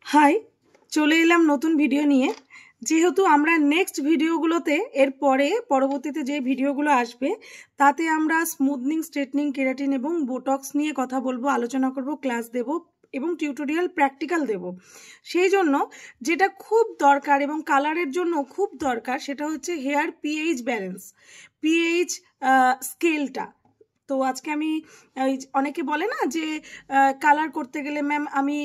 High, চলে এলাম নতুন ভিডিও নিয়ে। যেহেতু আমরা নেক্সট ভিডিওগুলোতে পরবর্তীতে যে ভিডিওগুলো আসবে তাতে আমরা স্মুথনিং, স্ট্রেটনিং, কেরাটিন এবং বোটক্স নিয়ে কথা বলবো, আলোচনা করব, ক্লাস দেব এবং টিউটোরিয়াল প্র্যাকটিক্যাল দেব। সেই জন্য যেটা খুব দরকার এবং কালারের জন্য খুব দরকার সেটা হচ্ছে হেয়ার পিএইচ ব্যালেন্স, পিএইচ স্কেলটা। তো আজকে আমি অনেকে বলে না যে কালার করতে গেলে ম্যাম আমি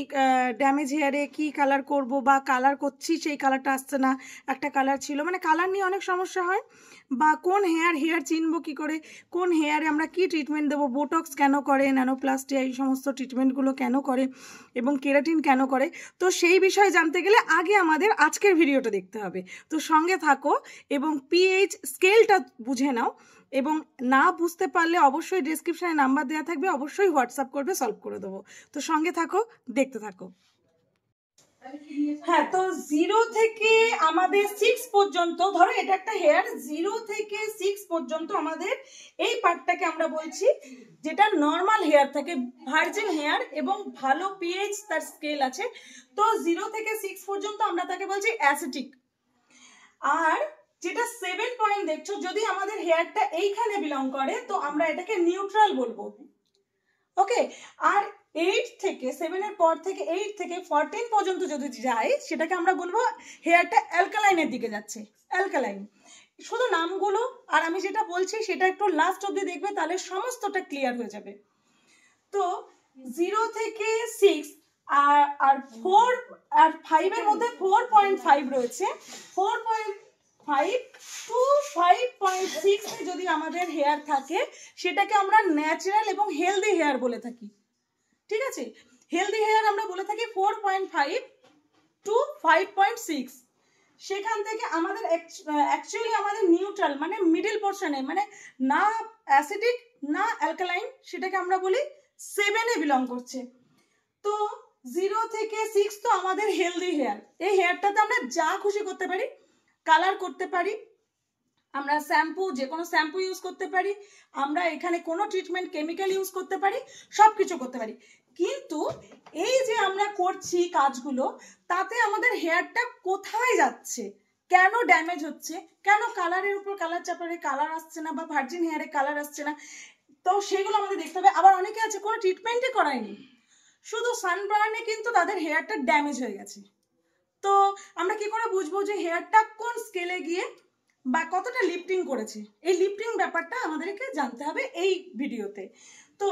ড্যামেজ হেয়ারে কি কালার করব, বা কালার করছি সেই কালারটা আসছে না, একটা কালার ছিল, মানে কালার নিয়ে অনেক সমস্যা হয়। বা কোন হেয়ার চিনবো কি করে, কোন হেয়ারে আমরা কি ট্রিটমেন্ট দেবো, বোটক্স কেন করে, ন্যানোপ্লাস্টি, এই সমস্ত ট্রিটমেন্টগুলো কেন করে এবং কেরাটিন কেন করে। তো সেই বিষয়ে জানতে গেলে আগে আমাদের আজকের ভিডিওটা দেখতে হবে। তো সঙ্গে থাকো এবং পিএইচ স্কেলটা বুঝে নাও, এবং না বুঝতে পারলে অবশ্যই ডেসক্রিপশনে নাম্বার দেওয়া থাকবে, অবশ্যই হোয়াটসঅ্যাপ করবে, সলভ করে দেবো। তো সঙ্গে থাকো, দেখতে থাকো। হ্যাঁ, তো 0 থেকে আমাদের 6 পর্যন্ত, ধরো এটা একটা হেয়ার, 0 থেকে 6 পর্যন্ত আমাদের এই পার্টটাকে আমরা বলছি, যেটা নর্মাল হেয়ার থাকে, ভার্জিন হেয়ার এবং ভালো পিএইচ তার স্কেল আছে। তো 0 থেকে 6 পর্যন্ত আমরা তাকে বলছি অ্যাসিটিক। আর যেটা 7 পয়েন্ট দেখছো, যদি আমাদের হেয়ারটা এইখানে বিলং করে তো আমরা এটাকে নিউট্রাল বলবো। ওকে, আর 8 থেকে 7 এর পর থেকে 8 থেকে 14 পর্যন্ত যদি যায় সেটাকে আমরা বলবো হেয়ারটা অ্যালকালাইনের দিকে যাচ্ছে, অ্যালকালাইন। শুধু নামগুলো আর আমি যেটা বলছি সেটা একটু লাস্ট অবধি দেখবে, তাহলে সমস্তটা ক্লিয়ার হয়ে যাবে। তো 0 থেকে 6 আর 4 আর 5 এর মধ্যে 4.5 রয়েছে। 4.5 টু 5.6 এ যদি আমাদের হেয়ার থাকে সেটাকে আমরা ন্যাচারাল এবং হেলদি হেয়ার বলে থাকি। ঠিক আছে, হেলদি হেয়ার আমরা বলে থাকি 4.5 টু 5.6। সেখান থেকে আমাদের অ্যাকচুয়ালি আমাদের নিউট্রাল মানে মিডল পোর্শনে, মানে না অ্যাসিডিক না অ্যালকালাইন, সেটাকে আমরা বলি 7 এ বিলং করছে। তো 0 থেকে 6 তো আমাদের হেলদি হেয়ার। এই হেয়ারটাতে আমরা যা খুশি করতে পারি, কালার করতে পারি, আমরা শ্যাম্পু, যে কোনো শ্যাম্পু ইউজ করতে পারি, আমরা এখানে কোনো ট্রিটমেন্ট কেমিক্যাল ইউজ করতে পারি, সব কিছু করতে পারি। কিন্তু এই যে আমরা করছি কাজগুলো, তাতে আমাদের হেয়ারটা কোথায় যাচ্ছে, কেন ড্যামেজ হচ্ছে, কেন কালারের উপর কালার চাপারে কালার আসছে না, বা ভার্জিন হেয়ারে কালার আসছে না, তো সেগুলো আমাদের দেখতে হবে। আবার অনেকে আছে কোনো ট্রিটমেন্টই করায়নি, শুধু সানবার্নে কিন্তু তাদের হেয়ারটা ড্যামেজ হয়ে গেছে। তো আমরা কি করে বুঝবো যে হেয়ারটা কোন স্কেলে গিয়ে বা কতটা লিফটিং করেছে? এই লিফটিং ব্যাপারটা আমাদেরকে জানতে হবে এই ভিডিওতে। তো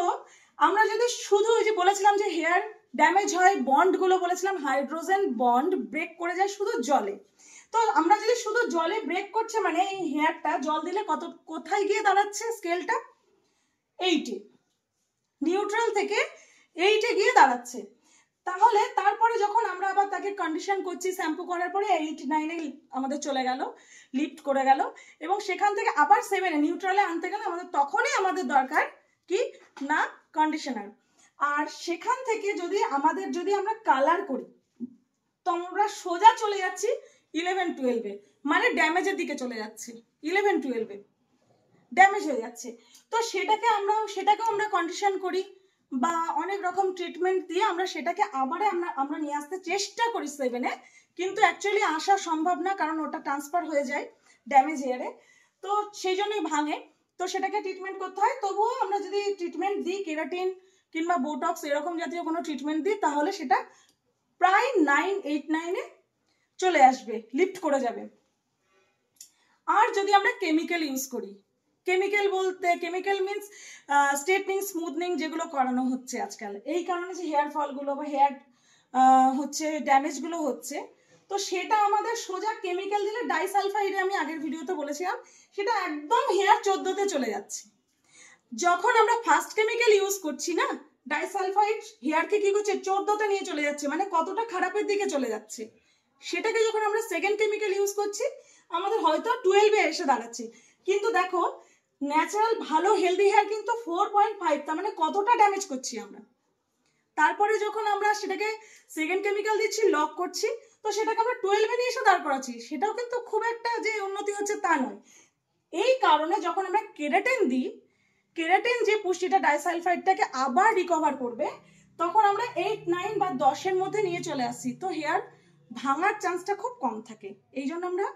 আমরা যদি শুধু ওই যে বলেছিলাম যে হেয়ার ড্যামেজ হয়, বন্ডগুলো বলেছিলাম হাইড্রোজেন বন্ড ব্রেক করে যায় শুধু জলে। তো আমরা যদি শুধু জলে ব্রেক করছে, মানে এই হেয়ারটা জল দিলে কোথায় গিয়ে দাঁড়াচ্ছে স্কেলটা? 8-এ, নিউট্রাল থেকে 8-এ গিয়ে দাঁড়াচ্ছে। তাহলে তারপরে যখন আমরা আবার তাকে কন্ডিশন করছি, শ্যাম্পু করার পরে 8-9-এ আমাদের চলে গেল, লিফট করে গেল, এবং সেখান থেকে আবার 7-এ নিউট্রালে আনতে গেলে আমাদের তখনই আমাদের দরকার কি না কন্ডিশনার। আর সেখান থেকে যদি আমরা কালার করি তো আমরা সোজা চলে যাচ্ছি 11-12-এ, মানে ড্যামেজের দিকে চলে যাচ্ছে। 11-12-এ ড্যামেজ হয়ে যাচ্ছে। তো সেটাকেও আমরা কন্ডিশন করি বা অনেক রকম ট্রিটমেন্ট দিয়ে আমরা সেটাকে আবার আমরা নিয়ে আসতে চেষ্টা করি 7-এ, কিন্তু অ্যাকচুয়ালি আসা সম্ভব না, কারণ ওটা ট্রান্সফার হয়ে যায় ড্যামেজ হেয়ারে, তো সেই জন্যই ভাঙে। তো সেটাকে ট্রিটমেন্ট করতে হয়। তবুও আমরা যদি ট্রিটমেন্ট দিই, কেরাটিন কিংবা বোটক্স এরকম জাতীয় কোনো ট্রিটমেন্ট দিই, তাহলে সেটা প্রায় 8-9-এ চলে আসবে, লিফট করে যাবে। আর যদি আমরা কেমিক্যাল ইউজ করি, কেমিক্যাল মিন্স স্ট্রেটনিং, স্মুথনিং যেগুলো করানো হচ্ছে আজকাল, এই কারণে যে হেয়ার ফলগুলো বা হেয়ার হচ্ছে ড্যামেজগুলো হচ্ছে, তো সেটা আমাদের সোজা কেমিক্যাল দিলে ডাইসালফাইডে, আমি আগের ভিডিওতে বলেছিলাম, সেটা একদম হেয়ার 14-তে চলে যাচ্ছে। যখন আমরা ফার্স্ট কেমিক্যাল ইউজ করছি না, ডাইসালফাইড হেয়ারকে কি করছে 14-তে নিয়ে চলে যাচ্ছে, মানে কতটা খারাপের দিকে চলে যাচ্ছে। সেটাকে যখন আমরা সেকেন্ড কেমিক্যাল ইউজ করছি আমাদের হয়তো 12-এ এসে দাঁড়াচ্ছে। কিন্তু দেখো ন্যাচারাল ভালো হেলদি হেয়ার কিন্তু 4.5, তার মানে কতটা ড্যামেজ করছি আমরা। তারপরে যখন আমরা সেটাকে সেকেন্ড কেমিক্যাল দিচ্ছি, লক করছি, তো সেটাকে আমরা 12-এ নিয়ে এসে দাঁড় করাচ্ছি, সেটাও কিন্তু খুব একটা যে উন্নতি হচ্ছে তা নয়। এই কারণে যখন আমরা কেরাটিন দিই, কেরাটিন যে পুষ্টিটা ডাইসালফাইডটাকে আবার রিকভার করবে, তখন আমরা 8, 9 বা 10-এর মধ্যে নিয়ে চলে আসি, তো হেয়ার ভাঙার চান্সটা খুব কম থাকে। এই জন্য আমরা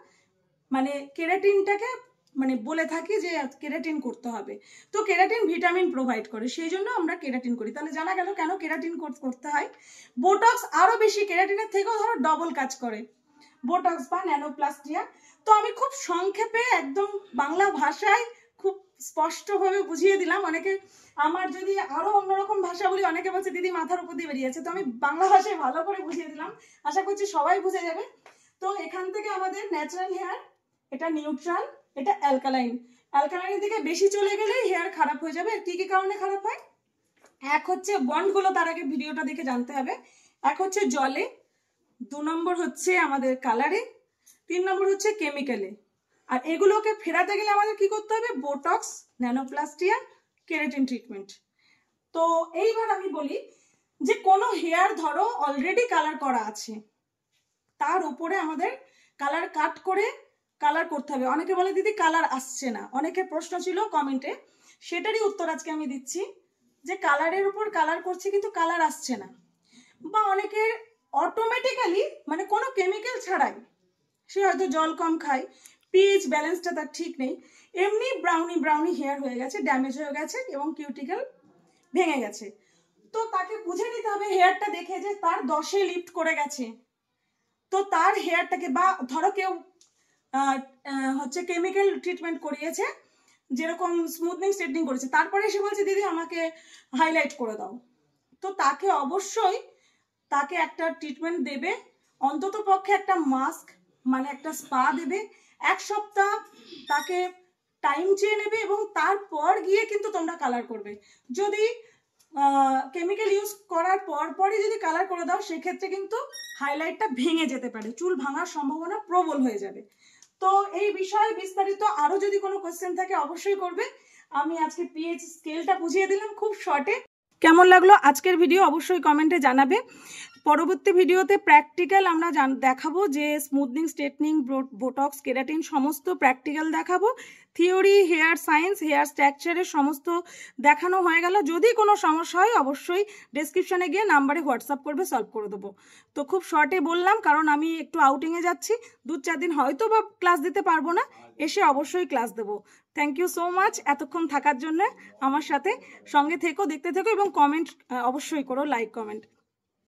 মানে কেরাটিনটাকে মানে বলে থাকি যে কেরাটিন করতে হবে। তো কেরাটিন ভিটামিন প্রোভাইড করে, সেই জন্য আমরা কেরাটিন করি। তাহলে জানা গেল কেন কেরাটিন করতে হয়। বোটক্স আরো বেশি কেরাটিনের থেকেও ধরো ডবল কাজ করে, বোটক্স বা ন্যানোপ্লাস্টিয়া। তো আমি খুব সংক্ষেপে একদম বাংলা ভাষায় খুব স্পষ্টভাবে বুঝিয়ে দিলাম। অনেকে আমার যদি আরো অন্যরকম ভাষা বলি, অনেকে বলছে দিদি মাথার উপর দিয়ে বেরিয়েছে, তো আমি বাংলা ভাষায় ভালো করে বুঝিয়ে দিলাম, আশা করছি সবাই বুঝে যাবে। তো এখান থেকে আমাদের ন্যাচারাল হেয়ার, এটা নিউট্রাল, এটা অ্যালকালাইন। অ্যালকালাইনের দিকে বেশি চলে গেলেই হেয়ার খারাপ হয়ে যাবে। আর কি কি কারণে খারাপ হয়? এক হচ্ছে বন্ডগুলো, তার আগে ভিডিওটা দেখে জানতে হবে। এক হচ্ছে জলে, 2 নম্বর হচ্ছে আমাদের কালারে, 3 নম্বর হচ্ছে কেমিক্যালে। আর এগুলোকে ফেরাতে গেলে আমাদের কি করতে হবে? Botox, nanoplastia, keratin treatment. তো এইবার আমি বলি যে কোনো হেয়ার ধরো অলরেডি কালার করা আছে, তার উপরে আমাদের কালার কাট করে কালার করতে হবে। অনেকে বলে দিদি কালার আসছে না, অনেকে প্রশ্ন ছিল কমেন্টে, সেটারই উত্তর আজকে আমি দিচ্ছি যে কালারের উপর কালার করছি কিন্তু কালার আসছে না, বা অনেকের অটোমেটিক্যালি মানে কোনো কেমিক্যাল ছাড়াই, সে হয়তো জল কম খায়, পিএইচ ব্যালেন্সটা তার ঠিক নেই, এমনি ব্রাউনি ব্রাউনি হেয়ার হয়ে গেছে, ড্যামেজ হয়ে গেছে এবং কিউটিক্যাল ভেঙে গেছে। তো তাকে বুঝে নিতে হবে হেয়ারটা দেখে যে তার 10-এ লিফট করে গেছে, তো তার হেয়ারটাকে, বা ধরো কেউ হচ্ছে কেমিক্যাল ট্রিটমেন্ট করিয়েছে, যেরকম স্মুথনিং স্ট্রেটনিং করেছে, তারপরে সে বলছে দিদি আমাকে হাইলাইট করে দাও, তো তাকে অবশ্যই তাকে একটা ট্রিটমেন্ট দেবে, অন্তত পক্ষে একটা মাস্ক মানে একটা স্পা দেবে, 1 সপ্তাহ তাকে টাইম চেয়ে নেবে এবং তারপর গিয়ে কিন্তু তোমরা কালার করবে। যদি কেমিক্যাল ইউজ করার পরই যদি কালার করে দাও, সেক্ষেত্রে কিন্তু হাইলাইটটা ভেঙে যেতে পারে, চুল ভাঙার সম্ভাবনা প্রবল হয়ে যাবে। তো এই বিষয়ে বিস্তারিত আরো যদি কোনো কোশ্চেন থাকে অবশ্যই করবে। আমি আজকে পিএইচ স্কেলটা বুঝিয়ে দিলাম খুব শর্টে। কেমন লাগলো আজকের ভিডিও অবশ্যই কমেন্টে জানাবে। পরবর্তী ভিডিওতে প্র্যাকটিক্যাল আমরা দেখাবো, যে স্মুথনিং, স্ট্রেটনিং, বোটক্স, কেরাটিন সমস্ত প্র্যাকটিক্যাল দেখাবো। থিওরি, হেয়ার সায়েন্স, হেয়ার স্ট্রাকচারের সমস্ত দেখানো হয়ে গেল। যদি কোনো সমস্যা হয় অবশ্যই ডেসক্রিপশনে গিয়ে নাম্বারে হোয়াটসঅ্যাপ করবে, সলভ করে দেবো। তো খুব শর্টে বললাম, কারণ আমি একটু আউটিংয়ে যাচ্ছি, 2-4 দিন হয়তো বা ক্লাস দিতে পারবো না, এসে অবশ্যই ক্লাস দেবো। থ্যাংক ইউ সো মাচ এতক্ষণ থাকার জন্য আমার সাথে। সঙ্গে থেকো, দেখতে থেকো এবং কমেন্ট অবশ্যই করো, লাইক কমেন্ট।